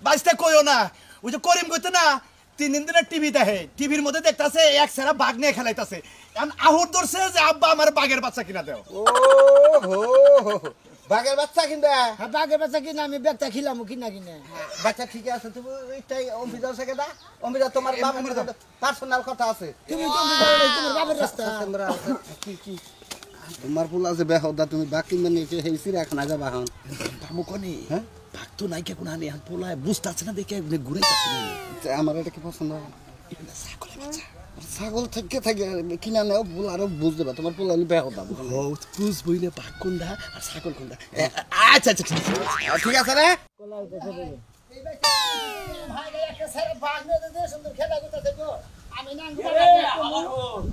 বাইসতে কইও না ওই যে করিম কইতে না 3 দিন ধরে টিভি দেখে টিভির মধ্যে দেখতাছে এক সেরা বাঘ নিয়ে খেলাইতাছে এখন আহুর ধরছে যে আব্বা আমার বাঘের বাচ্চা কিনা দাও ও হো বাঘের বাচ্চা কিনবা হ্যাঁ বাঘের বাচ্চা কিনা আমি বেগটা খিলামু কিনা কিনা বাচ্চা ঠিক আছে তুমি এইটাই অম্বিজা থেকে দা অম্বিজা তোমার বাবার পার্সোনাল কথা আছে তুমি তোমার বাবার রাস্তা কি কি তোমার পোলা যে বেহদা তুমি বাকি মানে হেইছি রাখনা যাবা হন বাবু কোনি হ্যাঁ বাঘ তো নাই কে কোন আনি এখন পোলায় বুঝতাছে না দেখে ঘুরাইতাছে আমার এটা কি পছন্দ ছাগলের বাচ্চা ছাগল থেকে থাকে কিনা নেও পোলা আরো বুঝতে পারো তোমার পোলা হলে বেহদা ও বুঝ বইলে বাঘ কোনটা আর ছাগল কোনটা আচ্ছা আচ্ছা ঠিক আছে রে ভাই একটা স্যার বাঘ নিয়ে সুন্দর খেলা করতেছে গো আমি না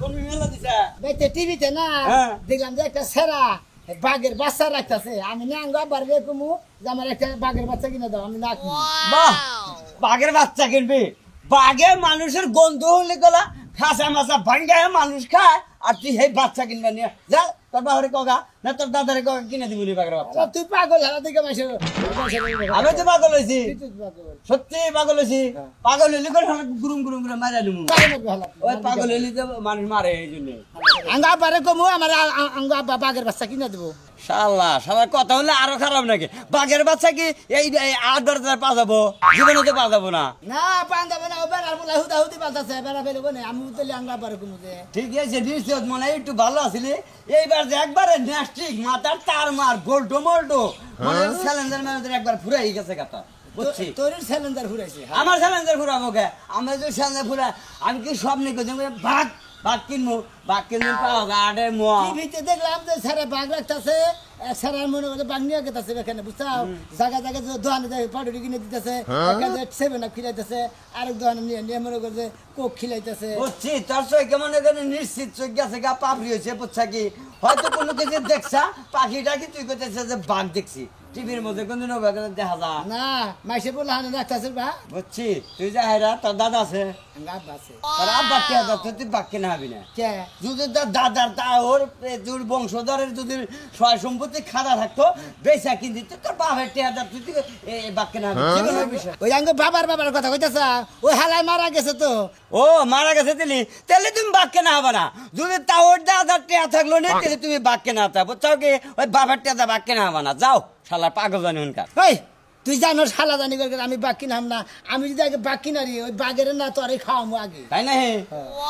কোন মেলা দিছা বেতে টিভিতে না দেখলাম যে একটা সেরা বাঘের বাচ্চা রাখতেছে আমি না আবার বেকুমু যে আমার একটা বাঘের বাচ্চা কিনে দাও আমি না বাহ বাঘের বাচ্চা কিনবি বাঘে মানুষের গন্ধ হলে গলা খাসা মাছা ভাঙ্গায় মানুষ খায় আর তুই সেই বাচ্চা কিনবে নিয়ে যা তোর বাবারে কগা না তোর দাদারে কগা কিনে দিবি বাঘের বাচ্চা তুই পাগল হারা দিকে মাসে আমি তো পাগল হয়েছি সত্যি পাগল হয়েছি পাগল হইলে করে গুরুম গুরুম করে মারা দিবো ওই পাগল হইলে তো মানুষ মারে এই জন্য আঙ্গা আবারে কমু আমার আঙ্গা আব্বা বাঘের বাচ্চা কিনে দেবো শালা কথা হলে আরো খারাপ নাকি বাঘের বাচ্চা কি এই 8-10 পা যাবো জীবনে তো পা যাবো না না পান যাবে না ওবার আর বলা হুদা হুদি পাল্টাছে বেড়া ফেলবো না আমি উতলে আঙ্গা আবারে কমু দে ঠিক আছে নিশ্চয় মনে হয় একটু ভালো আসলে এইবার যে একবারে ন্যাস্টিক মাথার তার মার গোল্ডো মোল্ডো মনে চ্যালেঞ্জার ম্যানেজার একবার ফুরাই গেছে কথা বুঝছি তোর সিলিন্ডার ঘুরাইছে আমার চ্যালেঞ্জার ফুরাবো কে আমার যদি চ্যালেঞ্জার ফুরা আমি কি সব নিয়ে ভাগ ভাগ কিনবো পাওয়া গাড়ে মোয়া টিভিতে দেখলাম যে স্যারে বাঘ রাখতেছে স্যারের মনে করছে বাঘ নিয়ে গেছে এখানে বুঝছাও জায়গা জায়গা দোকানে যায় পাউডারি কিনে দিতেছে এখানে 7 খিলাইতেছে আরেক দোকানে নিয়ে নিয়ে মনে করছে কোক খিলাইতেছে বুঝছি তোর সই কেমন এখানে নিশ্চিত চোখ গেছে গা পাপড়ি হয়েছে বুঝছা কি হয়তো কোনো কিছু দেখছা পাখিটা কি তুই করতেছে যে বাঘ দেখছি টিভির মধ্যে কোনদিনও দেখা যা না মাইসে বলে হানে রাখতেছে বা বুঝছি তুই যা হেরা তোর দাদা আছে আব্বা আছে তোর আব্বা কে আছে তুই বাঘ কিনা হবি না কে যদি তোর দাদার তা ওর তোর বংশধরের যদি সয় সম্পত্তি খাদা থাকতো বেচা কিনতি তোর বাপের টেহাদার তুই বাঘ কিনা হবি জীবনের বিষয় ওই আঙ্গ বাবার কথা কইতাছ ওই হালাই মারা গেছে তো ও মারা গেছে তাহলে তুমি বাঘ কেনা হবে না যদি তা ওর দাদার টেহা থাকলো না তাহলে তুমি বাঘ কেনা হতে বুঝছো কি ওই বাপের টেহা বাঘ কেনা হবে না যাও শালা পাগল জানি উনকার ওই তুই জানো শালা জানি করে আমি বাঘ কিনাম না আমি যদি আগে বাঘ কিনারি ওই বাঘের না তো আরে খাওয়ামো আগে তাই না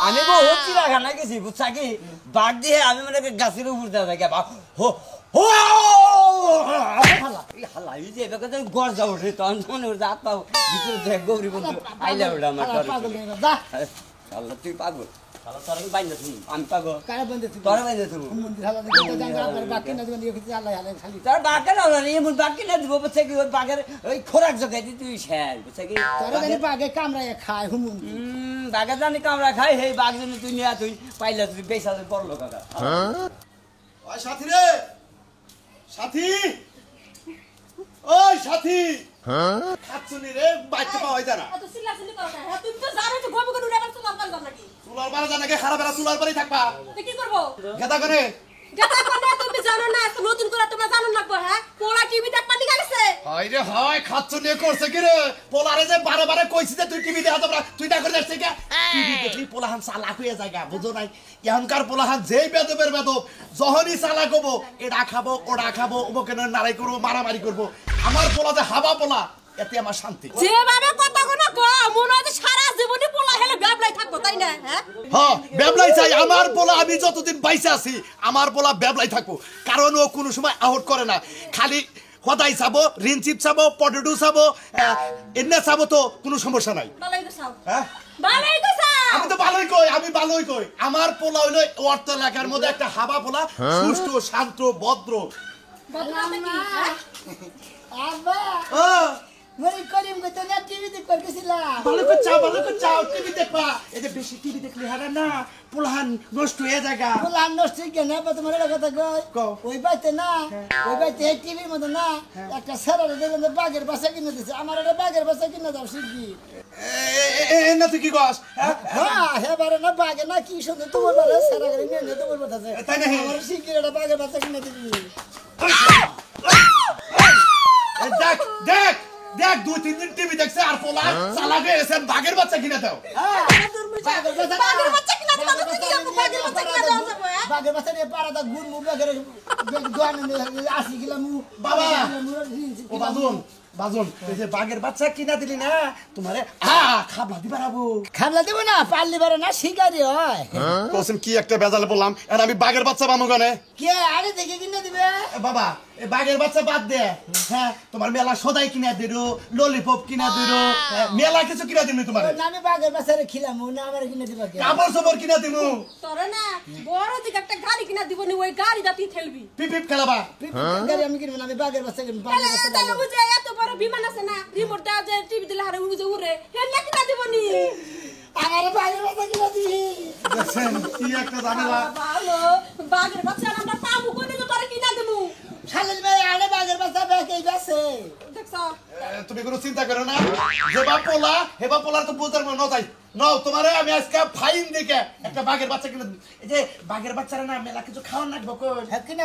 আমি বহুত চিড়াখানা গেছি বুঝছা কি বাঘ দিয়ে আমি মানে গাছের উপর দেওয়া থাকি হো হো হালা এই যে এবার গড় যাও রে তখন মনে হচ্ছে হাত পাবো ভিতরে দেখ গৌরী বন্ধু আইলা ওটা আমার শালা তুই পাগল শালা তোর আমি বাইন্দা তুমি আমি পাগল কারে বন্ধে তুই তোর বাইন্দা তুমি বাঘ কিনা দিবেন আল্লাহ আল্লাহ খালি তোর বাঘের হলো না এমন বাঘ কিনে দিব বুঝছে কি ওই বাঘের ওই খোরাক জোগাই দি তুই শেষ বুঝছে কি তোরা জানি বাঘে কামড়ায় খায় হুমুন বাঘের জানি কামড়া খাই সেই বাঘ জন্য তুই নিয়ে তুই পাইলা তুই বেসা বড় লোক কাকা ওই সাথী রে সাথী ওই সাথী খাচ্ছনি রে বাইতে পাওয়া যায় না এত চিল্লাচিল্লি করো না হ্যাঁ তুমি তো জানো যে গবু গরু আবার তোমার কাল যাব নাকি চুলার পারে জানা কে খারাপ এরা চুলার পারেই থাকবা তো কি করব গেদা করে গাতা কোনে তুমি জানো না এত নতুন করে তোমরা জানো লাগবে হ্যাঁ পোলা টিভি দেখবা নিগা গেছে হাই রে হাই খাচ্ছনি করছে কি রে পোলারে যে বারে বারে কইছি যে তুই টিভি দেখা তোমরা তুই না করে যাচ্ছে কে টিভি দেখলি পোলাহান চালাক হয়ে যায় গা বুঝো নাই এখনকার পোলাহান যেই বেদবের বেদব যখনই চালাক হবো এটা খাবো ওটা খাবো ওকে নাড়াই করবো মারামারি করবো আমার পোলা যে হাবা পোলা এতে আমার শান্তি যেভাবে কথা কোনা কো মনে হয় সারা জীবনই পোলা হেলে ব্যাবলাই থাকবো তাই না হ্যাঁ হ্যাঁ ব্যাবলাই চাই আমার পোলা আমি যতদিন বাইসে আছি আমার পোলা ব্যাবলাই থাকবো কারণ ও কোনো সময় আউট করে না খালি হদাই চাবো রিনচিপ চাবো পটেটো চাবো এনে চাবো তো কোনো সমস্যা নাই ভালোই তো চাও হ্যাঁ ভালোই তো চাও আমি তো ভালোই কই আমার পোলা হইলো অর্থ এলাকার মধ্যে একটা হাবা পোলা সুস্থ শান্ত ভদ্র বদনাম নাকি হ্যাঁ আব্বা ও মরি করিম কই তো না টিভি দেখ করতেছিলাম ভালো করে চাও টিভি দেখবা এই যে বেশি টিভি দেখলে হারা না পোলাহান নষ্ট হয়ে জায়গা বললাম নষ্ট কেন বা তোমার এটা কথা কও। ওই বাইতে না ওই বাইতে টিভির মধ্যে না একটা স্যারের দেখবেন বাঘের বাসা কিনে দিছে আমার একটা বাঘের বাসা কিনে দাও শিখবি না তুই কি কস হ্যাঁ হেবারে না বাঘে না কি সুন্দর তোমার বারে স্যারা করে নিয়ে নিয়ে তোমার বাতাছে তাই না? আমার শিখির একটা বাঘের বাসা কিনে দিবি দেখ দেখ দেখ 2-3 দিন টিভি দেখছে আর পোলা চালাক হয়ে গেছে বাঘের বাচ্চা কিনে দাও বাঘের বাচ্চা কিনা দিবা তো কি করব বাঘের বাচ্চা কিনা দাও যাবো হ্যাঁ বাঘের বাচ্চা নিয়ে পাড়া দা গুড় মুখ করে দোয়ান আসি গেলাম বাবা ও বাজন এই যে বাঘের বাচ্চা কিনা দিলি না তোমারে খাবলা দিবা রাবো খাবলা দিব না পারলি পারে না শিকারি হয় কোসম কি একটা বেজালে বললাম আর আমি বাঘের বাচ্চা বামু গানে কে আগে দেখে কিনে দিবে বাবা এই বাঘের বাচ্চা বাদ দে হ্যাঁ তোমার মেলা সদাই কিনা দিরো ললিপপ কিনা দিরো মেলা কিছু কিনা দিমু তোমারে আমি বাঘের বাচ্চা খিলাম না আমার কিনে দিবা কে কাপড় সবর কিনা দিমু তোরে না বড় দিকে একটা গাড়ি কিনা দিব নি ওই গাড়িটা তুই ঠেলবি পিপ খেলাবা গাড়ি আমি কিনবো না আমি বাঘের বাচ্চা কিনবো তাহলে তাহলে বুঝে এত বড় বিমান আছে না রিমোট দা যে টিভি দিলে হারে উড়ে উড়ে হেলা কিনা দিব নি আমার বাঘের বাচ্চা কিনে দিবি দেখছেন কি একটা ঝামেলা ভালো বাঘের বাচ্চা আমরা পাবো কোনে তো তোরে কিনা দেবো খালিল ভাই আরে বাঘের বাচ্চা বেকেই বেছে দেখছো তুমি কোনো চিন্তা করো না যেবা পোলা হেবা পোলার তো বুঝার মনে নয় নাও তোমারে আমি আজকে ফাইন দেখে একটা বাঘের বাচ্চা কিনে দেব এই যে বাঘের বাচ্চারা না মেলা কিছু খাওয়ার লাগবে কই কিনা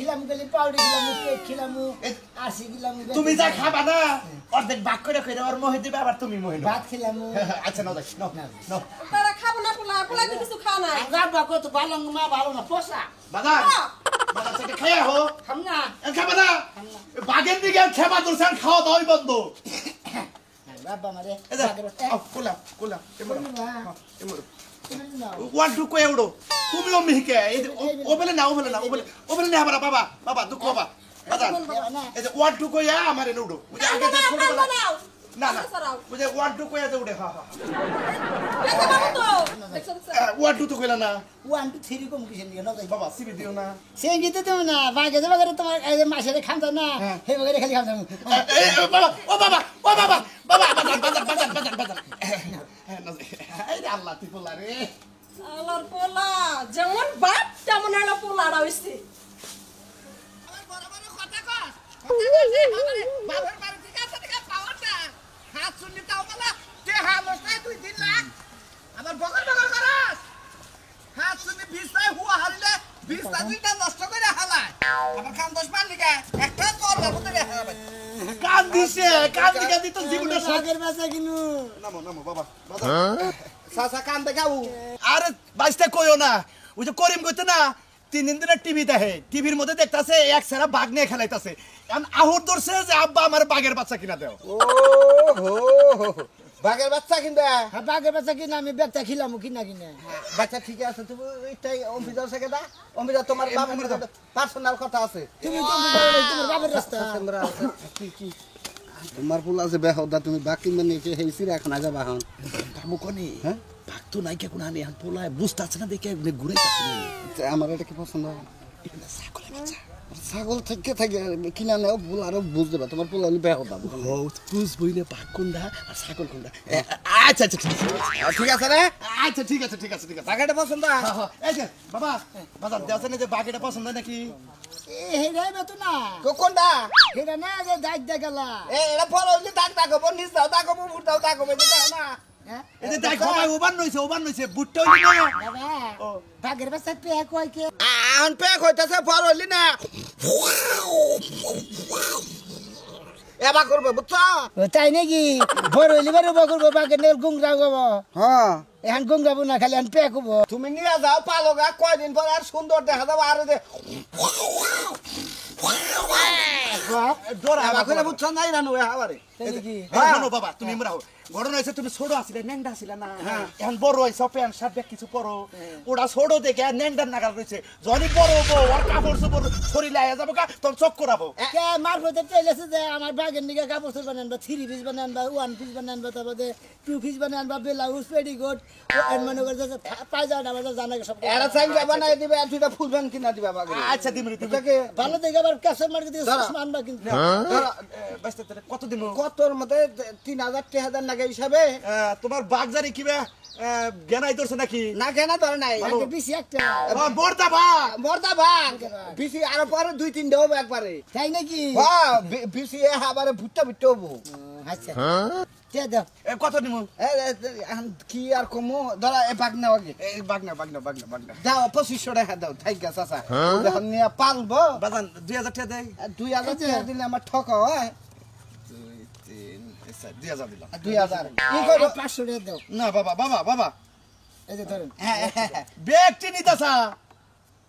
খিলাম গেলি পাউডার খিলাম কেক খিলাম আসি খিলাম তুমি যা খাবা না অর্ধেক বাঘ করে কইরা ওর মোহে দিবে আবার তুমি মোহে ভাত খিলাম আচ্ছা নাও নাও নাও তারা খাবো না পোলা তো কিছু খাও না রাখবা কত ভালো মা ভালো না পোষা বাজার বাজার থেকে খাইয়া হো খাম না খাবা না বাঘের দিকে খেবা দর্শন খাওয়া দাওয়াই বন্ধ রাব্বা মারে এই যে বাঘের বাচ্চা কোলা কোলা এমন না ওয়ান টু কই উড়ো তুমিও মিহিকে এই ও বলে না ও বলে না বাবা দুঃখ বাবা বাজার এই যে ওয়ান টু কইয়া আমারে উড়ো ওই যে আগে যে ছোট বলা না ওই যে ওয়ান টু কইয়া যে উড়ে এটা বাবু তো দেখছো ওয়ান টু তো কইলা না 1 2 3 কম কিসের নিয়ে না বাবা সিবি দিও না সেই গীতে তুমি না বাঘে বাঘে তোমার এই যে মাছের খাম দাও না হে বাঘে খালি খাম দাও বাবা বাজার এই আল্লাহ তুই বলা রে আলার পোলা যেমন বাপ তেমন এলো পোলাটা হইছে আমার বড় বড় কথা কস বাবার বাড়ি থেকে আসা থেকে পাওয়ারটা হাত শুনলি তাও বলা কে হালস্তায় 2-3 লাখ আমার বগল করাস হাত শুনলি 20 টাকা হুয়া হারিলে 20 টাকা দুইটা নষ্ট করে হালায় আমার খান 10 মান লিখা একটা তোর বাবু থেকে হারাবে কান দিছে তো জীবনটা বাঘের বাচ্চা কিনু নামো বাবা সাসা কান দেখাও আরে বাইসটা কইও না ওই যে করিম কইতে না 3 দিন ধরে টিভি দেখে টিভির মধ্যে দেখতাছে এক সারা বাঘ নিয়ে খেলাইতাছে এখন আহুর ধরছে যে আব্বা আমার বাঘের বাচ্চা কিনা দাও ও হো বাঘের বাচ্চা কিনবা হ্যাঁ বাঘের বাচ্চা কিনা আমি বেচা খিলাম কিনা কিনা বাচ্চা ঠিক আছে তুমি এইটাই অম্বিদার থেকে দা অম্বিদা তোমার বাবার পার্সোনাল কথা আছে তুমি তোমার বাবার রাস্তা কি তোমার পোলা যে বেহদা তুমি বাকি মানে হেইছি রাখনা যাবা হন কামু কোনি হ্যাঁ বাঘ তো নাই কে কোন আমি এখন পোলায় বুঝতাছ না দেখে ঘুরাইতাছে আমার এটা কি পছন্দ হয় এটা ছাগলের বাচ্চা ছাগল থেকে কিনা নেও পোলা আরো বুঝ দেবা তোমার পোলা হলে বেহদা ও বুঝ বইলে বাঘ কোনটা আর ছাগল কোনটা আচ্ছা ঠিক আছে রে আচ্ছা ঠিক আছে বাঘেটা পছন্দ এই যে বাবা বাজার দেওয়া না যে বাঘ এটা পছন্দ নাকি হেরাই বেতো না কোনটা হেরা না যে দাগ দেখালা এটা ফল হইলে দাগ দাগবো নিজ দাও দাগবো বুট দাও দাগবো এটা দাও না এই যে দেখো ভাই ওবান নইছে বুটটা হইলি না বাবা বাঘের বাচ্চা পেয়ে কয় কে আন পে কইতাছে ফল হইলি না এবা করবে বুঝছো তাই নাকি বড় হইলে বড় করবো বাঘের নেল গুংরা গবো হ্যাঁ এখন গুংরাবো না খালি এখন পেয়ে কবো তুমি নিয়ে যাও পালোগা কয়দিন পর আর সুন্দর দেখা যাবো আর যে এবা করে বুঝছো নাই রানু হাওয়ারে হ্যাঁ বাবা তুমি মরা ঘটনা হয়েছে তুমি ছোট আছিলে ন্যাংডা আছিলে না এখন বড় হয়েছে প্যান্ট শার্ট ব্যাগ কিছু পরো ওটা ছোট দেখে ন্যাংডার নাগাল রয়েছে যদি বড় হবো ওর কাপড় চোপড় শরীরে আয়া যাবো তোর চোখ করাবো কে মারফতে চাইলেছে যে আমার বাঘের নিকে কাপড় চোপড় বানান বা 3 পিস বানান বা 1 পিস বানান বা তারপরে 2 পিস বানান বা ব্লাউজ পেটিকোট মনে করে যে পায়জামা আমার জানা সব এরা চাইলে বানাই দিবে আর দুইটা ফুল ব্যান্ড কিনা দিবা বাগে আচ্ছা দিমরি তুমি ভালো দেখে আবার কাস্টমার কে দিয়ে মানবা কিন্তু বাস্তে কত দিন কতর মধ্যে 3000 3000 লাগে হিসাবে তোমার বাঘ জানি কিবা জ্ঞানাই ধরছে নাকি না কেনা ধরে নাই আগে বেশি একটা বর্দা বাঘ মর্দা ভাগ বিসি আর পরে 2-3 দেব একবারে তাই নাকি হ্যাঁ বিসি আবারে ভুট্টা হবো আচ্ছা কে দাও কত দিন কি আর কমো ধরা এ বাগ নাও আগে বাঘ না দাও 2500 টাকা দাও ঠিক আছে চাচা যখন নিয়ে পালবো বাজান 2000 টাকা দেয় 2000 টাকা দিলে আমার ঠক হয় আচ্ছা 2000 দিলাম 2000 কি করো 500 টাকা দাও না বাবা বাবা বাবা এই যে ধরেন ব্যক্তি নিতাছা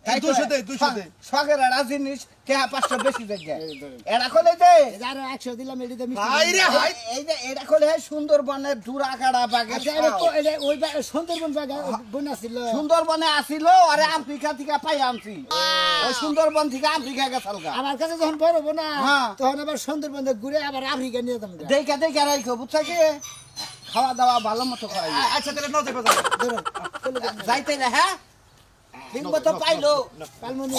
200 দে 200 দে শখের আর জিনিস কে 500 বেশি জায়গা এই যে ধরেন এটা খোলে দে এই যে আরো 100 দিলাম এডিতে হাই রে হাই এই যে এটা খোলে সুন্দরবনের জুরা কাড়া বাগে আচ্ছা ওই সুন্দরবন জায়গা বোন আছিল সুন্দরবনে আসিল আরে আফ্রিকা থেকে পাই আনছি ওই সুন্দরবন থেকে আফ্রিকা গেছাল গা আমার কাছে যখন বড় হবো না হ্যাঁ। তখন আবার সুন্দরবন ঘুরে আবার আফ্রিকা নিয়ে যেতাম দেখে দেখে রাখো বুঝছ কি খাওয়া দাওয়া ভালো মতো করাই আচ্ছা তাহলে নজর বাজার ধরুন যাইতে না হ্যাঁ ঠিক মতো পাইলো পালমনি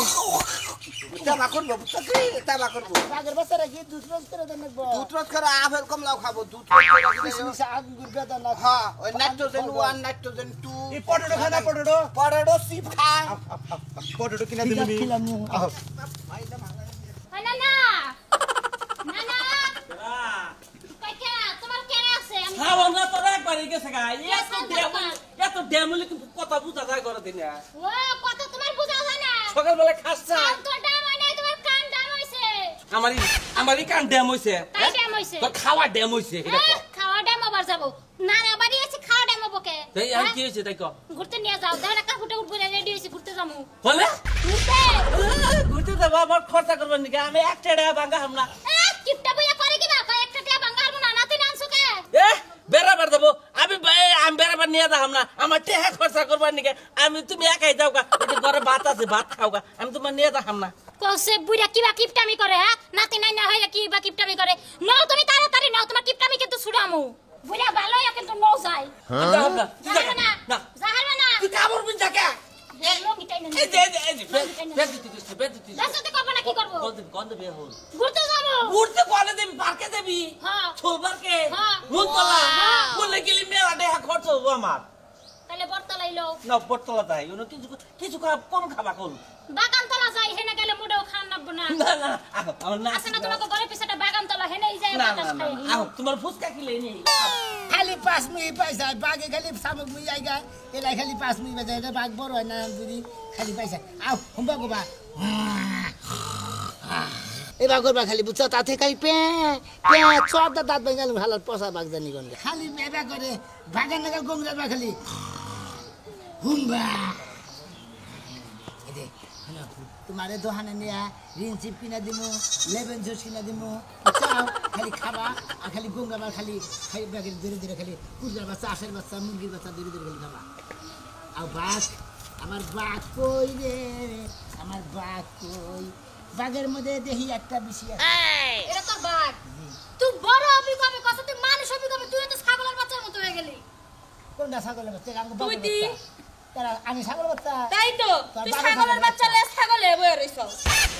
তাবা করবো বুঝছ কি তাবা করবো বাগের বাচ্চারা কি দুধ রোজ করে দেন নাকবো দুধ রস করে আপেল কমলাও খাবো দুধ কিশমিশ আঙ্গুর বেদানা না হ্যাঁ ওই নাইট্রোজেন 1 নাইট্রোজেন 2 এই পটেটো খানা পটেটো পরেডো সিপ খায় পটেটো কিনা দিলি নি খিলাম আহ, না না না না কইকা তোমার কেন আছে আমি খাওয়া না তোরা একবারই গেছে গা এত ড্যামলি কথা বুঝা যায় করে দিনে ও কত তোমার বুঝা হয় না সকালবেলা খাসছা তো ডাম হয় নাই তোমার কান ডাম হইছে আমারই কান ড্যাম হইছে তাই ডাম হইছে তোর খাওয়া ড্যাম হইছে খাওয়া ডাম আবার যাবো না না বাড়ি আছে খাওয়া ডাম বকে তাই আর কি হইছে তাই ক ঘুরতে নিয়ে যাও দেখো না কাকুটা উঠবে রেডি হইছে ঘুরতে যামু বলে ঘুরতে ঘুরতে যাবো আমার খরচা করবেন নাকি আমি একটা টাকা ভাঙা হাম না কিপটা বইয়া করে কি না কয় একটা টিয়া ভাঙা হারবো না নাতি নানছো কে এ বেড়াবার দেবো আমি বেড়াবার নিয়ে যাম না আমার টেহা খরচা করবার নাকি আমি তুমি একাই যাও গা ওই যে ঘরে ভাত আছে ভাত খাও গা আমি তোমার নিয়ে যাম না কসে বুইরা কিবা কিপটামি করে হ্যাঁ নাতি নাই না হইয়া কিবা কিপটামি করে নাও তুমি তাড়াতাড়ি নাও তোমার কিপটামি কিন্তু ছুড়ামু বুইরা ভালোই কিন্তু নও যায় যাও না তুই যাবে না না যাবে না তুই কামড় বিন যাকে লগিটাই না এই যে বেদ রাস্তাতে করব না কি করব গন্ধ বের হল ঘুরতে যাবো উড়তে কোয়ালে দেবি পার্কে দেবি হ্যাঁ ছোল পার্কে হ্যাঁ। মুনতলা হ্যাঁ। বলে গেলি মেলা টাকা খরচ হবো আমার তাহলে বর্তলাইলো না বটতলা তাই ওনো কিছু কম খাবা কল বাগান তলা যাই হেনে গেলে মুডেও খান নাবো না না না আমার না আছে না তোমাকে ঘরে পিছটা বাগান তলা হেনেই যায় না বাতাস না খাই না তোমার ফুচকা কিলে নি খালি 5 মিনিট পয়সা বাগে খালি সামক মুই জায়গা এলাই খালি 5 মিনিট বাজে এটা বাগ বড় হয় না যদি খালি পয়সা আও হুম্বা গোবা এবার করবা খালি বুঝছো তাতে খালি পে পে চোদ্দা দাঁত বেঙ্গাল হালার পচা বাগ জানি কোন খালি এবার করে বাগান নাগাল গম যাবা খালি হুম্বা এদে হলো তোমারে দোহানে নিয়া রিন চিপ কিনা দিমু লেবেন জুস কিনা দিমু চাও খালি খাবা আর খালি গঙ্গাবার খালি খালি ব্যাগের ধীরে ধীরে খালি কুকুরের বাচ্চা আশের বাচ্চা মুরগির বাচ্চা ধীরে ধীরে খালি খাবা আর বাঘ আমার বাঘ কই রে আমার বাঘ কই বাঘের মধ্যে দেখি একটা বেশি আছে এটা তোর বাঘ তুই বড় অভিজ্ঞতা কত তুই মানুষ অভিজ্ঞতা তুই তো ছাগলের বাচ্চার মতো হয়ে গেলি কোনটা ছাগলের বাচ্চা আমি তুই দি। আমি ছাগল বাচ্চা তাই তো তুই ছাগলের বাচ্চা লে ছাগলে বয়ে রইছো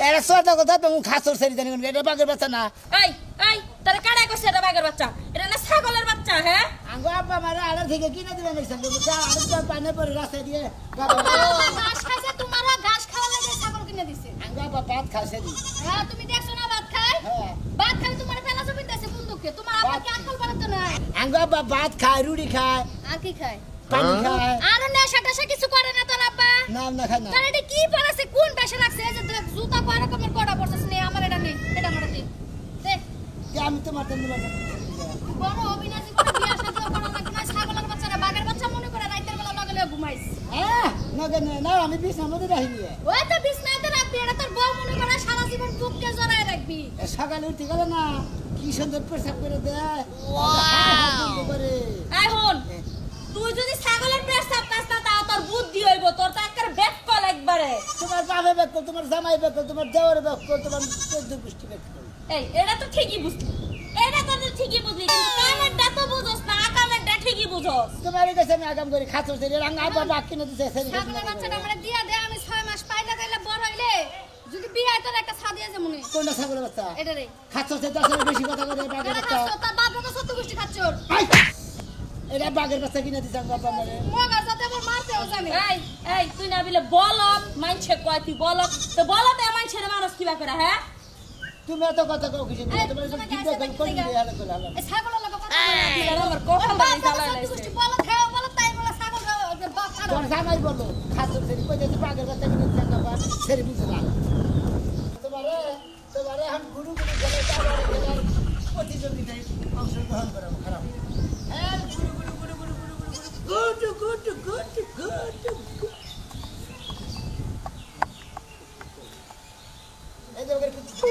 এটা সত্যি কথা তুমি খাসর সেরি জানি এটা বাঘের বাচ্চা না এই এই তোর কাড়াই কইছে এটা বাঘের বাচ্চা এটা না ছাগলের বাচ্চা হ্যাঁ আঙ্গো আব্বা মারা আড়া থেকে কিনে দিবেন এই সঙ্গে বুঝা আর তো পানে পরে রাস্তা দিয়ে ঘাস খাইছে তোমারও ঘাস খাওয়া লাগে ছাগল কিনে দিছে আঙ্গো আব্বা ভাত খাসে দি হ্যাঁ তুমি দেখছো না ভাত খায় হ্যাঁ ভাত খাই তোমার ফেলা জমি দিছে বন্দুকে তোমার আব্বা কি আঙ্কল বানাতো না আঙ্গো আব্বা ভাত খায় রুটি খায় আর কি খায় পানি খায় আর নেশা টেশা কিছু করে না তোর আব্বা নাম না খায় না তোর এটা কি পরাছে কোন পেশা লাগছে এই যে দেখ জুতা পরা কমের কড়া পড়ছস নে আমার এটা নেই এটা আমার দে দেখ যে আমি তোমার জন্য বড় অবিনাশী করে বিয়া শাদী করা লাগবে না ছাগলের বাচ্চারা বাঘের বাচ্চা মনে করে রাতের বেলা লগে লগে ঘুমাইছ হ্যাঁ না আমি বিছানার মধ্যে রাখিনি ওই তো বিছনাইতে রাখবি এটা তোর বউ মনে করে সারা জীবন বুককে জড়ায় রাখবি সকালে উঠে গেল না কি সুন্দর প্রসাব করে দেয় ওয়াও করে এই হন তুই যদি ছাগলের পেট চাপতাস না তাও তোর বুদ্ধি হইব তোর তো একবার ব্যাক কল একবারে তোমার বাপে বেক তোমার জামাই বেক তোমার দেওয়ার বেক তোমার চোদ্দ পুষ্টি বেক এই এটা তো ঠিকই বুঝলি এটা তো তুই ঠিকই বুঝলি কিন্তু কামেরটা তো বুঝোস না আকামেরটা ঠিকই বুঝোস তোমার কাছে আমি আগাম করি খাচ্ছ সেরে রাঙ্গা আব্বা বাক কিনে দিছে ছাগলের বাচ্চাটা আমরা দিয়া দে আমি 6 মাস পাইলে তাইলে বড় হইলে যদি বিয়ে তোর একটা সাদিয়া যে মনে কোনটা ছাগলের বাচ্চা এটা রে খাচ্ছ সেটা আসলে বেশি কথা করে বাঘের এটা বাচ্চা খাচ্ছ তার বাপ তো সত্য গোষ্ঠী খাচ্ছর আই! এটা বাঘের বাচ্চা কিনে দিছে আব্বা মানে মগা যাতে আমার মারতেও জানে এই তুই না বিলে বলত মাইনছে কয় তুই বলত তো বলতে মাইনছে রে মানুষ কিবা করে হ্যাঁ তুমি এত কথা কও কিছু এই, তোমার তুমি কি গাছে দেখল কোন দেখতে দিয়ে হালে চলে হালে এই ছাগলের লাগা কথা তুই আমার কখন বাড়ি জ্বালা সত্য লাইছে গোষ্ঠী বল খাও বল তাই বলে ছাগল বাপ ছাড়ো তোমার জামাই বলো খাচ্ছ সেরি কই দিতে বাঘের বাচ্চা কিনে দিছে আব্বা সেরি বুঝলা তোমারে এখন গুরু গুরু গেলে তার প্রতি প্রতিযোগিতায় অংশগ্রহণ করাবো খারাপ হ্যাঁ গুরু গুরু গুরু গুরু গুরু গুরু গুড গুড গুড গুড এই যে ওকে কিছু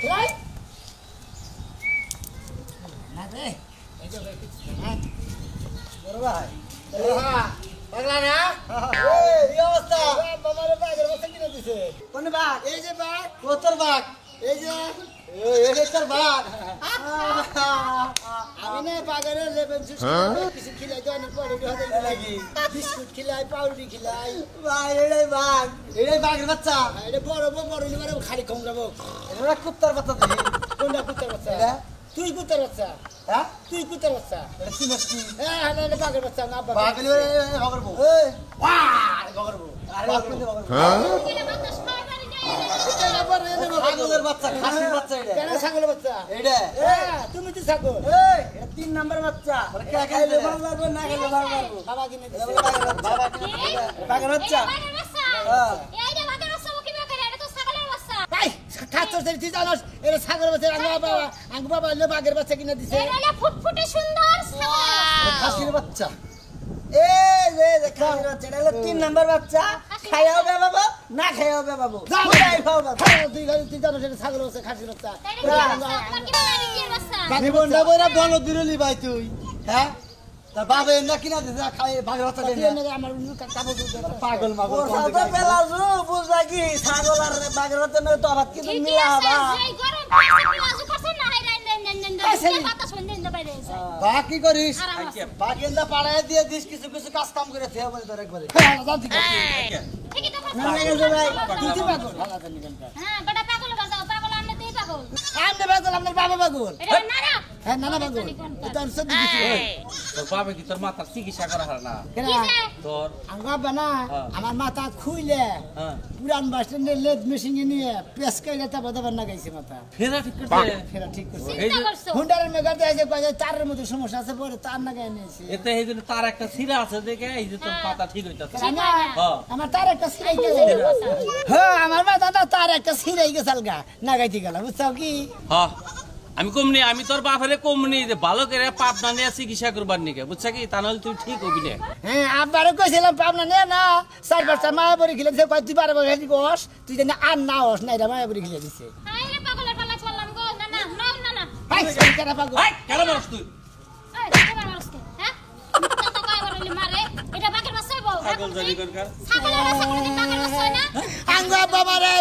রাইট না রে এই যে ওকে কিছু হ্যাঁ বড় ভাই পাগলা না এই কি অবস্থা বাবার বাগের বসে কিনে দিছে কোন বাঘ এই যে বাঘ কোতর বাঘ এই যে এই তোর বাঘ আমি না বাগের লেবেন কিছু খিলাই তো অনেক পরে হতে লাগি বিস্কুট খিলাই পাউরুটি খিলাই ভাই এটাই বাঘের বাচ্চা এটা বড় বড় নিবারে খালি কম যাবো এটা কুত্তার বাচ্চা দেখি কোনটা কুত্তার বাচ্চা তুই কুত্তার বাচ্চা হ্যাঁ তুই কুত্তার বাচ্চা এটা কি মাছটি হ্যাঁ হ্যাঁ এটা বাগের বাচ্চা না বাগের বাঘের বগরবো এই বগরবো আরে বগরবো বলে বাতাস খাই পারি না এটা আবার এনে ছাগলের বাচ্চা খাসির বাচ্চা এটা কেন ছাগলের বাচ্চা এইটা হ্যাঁ তুমি তো ছাগল এই এটা 3 নাম্বার বাচ্চা কে খাইলে ভালো লাগবে না খাইলে ভালো লাগবে বাবা কিনে দিছে বাবা বাঘের বাচ্চা বাঘের বাচ্চা এই যে বাঘের বাচ্চা ওকে না করে এটা তো ছাগলের বাচ্চা ভাই খাচ্ছস তুই জানোস এটা ছাগলের বাচ্চা আঙ্গ বাবা হলো বাঘের বাচ্চা কিনে দিছে এটা হলো ফুটফুটে সুন্দর ছাগল খাসির বাচ্চা এই যে খাসির বাচ্চা এটা হলো 3 নাম্বার বাচ্চা খাইও বে বাবা না খাইও বে বাবু যাই খাও বাবা তুই জানোস এটা ছাগলের বাচ্চা খাসির বাচ্চা তাইলে আমার কি মালিকের বাচ্চা জীবনটা বইরা বল দিরলি ভাই তুই হ্যাঁ তা বাবা না কিনা দিছে খাই বাঘের বাচ্চা দেন আমার কাপড় পাগল মাগল কোন দিকে বেলাজু বুঝলা কি ছাগল আর বাঘের বাচ্চা নয় তো আবার কিছু মিলা হবা এই গরম পাশে পিলাজু খাসে না হাই নেন বাতাস হইন না বাইরে বাঘ কি করিস আরাম আছে। বাঘেন্দা পাড়ায় দিয়ে দিস কিছু কিছু কাজ কাম করে থে বলে তোর একবারে ঠিকই তো না লাগে ভাই তুই পাগল হ্যাঁ বড় পাগল বাজাও পাগল আমনে তুই পাগল আমি পাগল আপনার বাবা পাগল এটা না না হ্যাঁ নানা পাগল এটা আর সত্যি কিছু তোর বাবা কি তোর মাথার চিকিৎসা করা হয় না কেন কিসে তোর আঙ্গ বাবা না আমার মাথা খুইলে হ্যাঁ পুরান বাস স্ট্যান্ডের লেদ মেশিনে নিয়ে পেস কাইলে তারপর দাবার না গাইছে মাথা ফেরা ঠিক করছে ফেরা ঠিক করছে চিন্তা করছো হুন্ডারের মেগাতে আছে কয়ে তারের মধ্যে সমস্যা আছে পরে তার না গায়ে নিয়েছে এতে এই জন্য তার একটা সিরা আছে দেখে এই যে তোর পাতা ঠিক হইতাছে আমার আমার তার একটা সিরাই গেছে হ্যাঁ আমার মাথা না তার একটা সিরাই গেছে আলগা না গাইতে গেল বুঝছো কি হ্যাঁ আমি কমনি আমি তোর বাপেরে কমনি যে ভালো করে পাবনা নিয়ে চিকিৎসা করবার নিকে বুঝছা কি তা নাহলে তুই ঠিক হবি না হ্যাঁ আব্বারে কইছিলাম পাবনা নে না 4-5টা মায়াবরি খেলে দিছে কয় তুই 12 বছর হেদি বস তুই জানি আর না হস না এটা মায়াবরি খেলে দিছে হাই রে পাগলের পালা চললাম গো না না না না না হাই সেই কেন পাগল এই কেন মারছ তুই এই তোমার মারছকে হ্যাঁ মিথ্যা তো কয় বললি মারে এটা বাঘের বাচ্চা বল পাগল জানি করকার ছাগলের বাচ্চা কোনদিন বাঘের বাচ্চা হয় না আঙ্গ বাবারে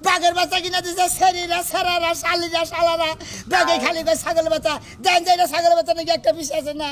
বাঘের বাচ্চা কিনা দিছে সেরিরা সারারা শালিরা শালারা বাঘে খালি কয় ছাগল বাচ্চা দেন যাই না ছাগল বাচ্চা নাকি একটা বিষয় আছে না